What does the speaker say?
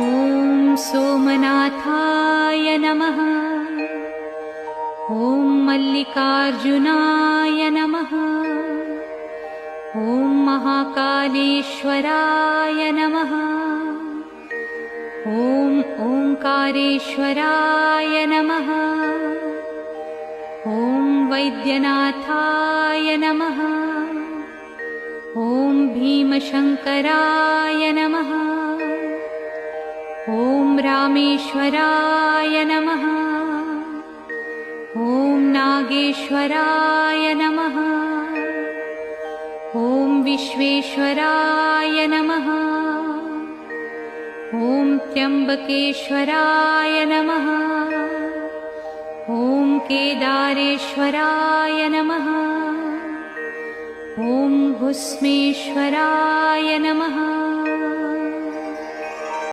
ॐ सोमनाथाय नमः। ॐ मल्लिकार्जुनाय नमः। ॐ महाकालेश्वराय नमः। ॐ ओंकारेश्वराय नमः। ॐ वैद्यनाथाय नमः। ॐ भीमशंकराय नमः। ॐ रामेश्वराय नमः। ॐ नागेश्वराय नमः। ॐ विश्वेश्वराय नमः। ॐ त्र्यंबकेश्वराय नमः। ॐ केदारेश्वराय नमः। ॐ भुस्मेश्वराय नमः।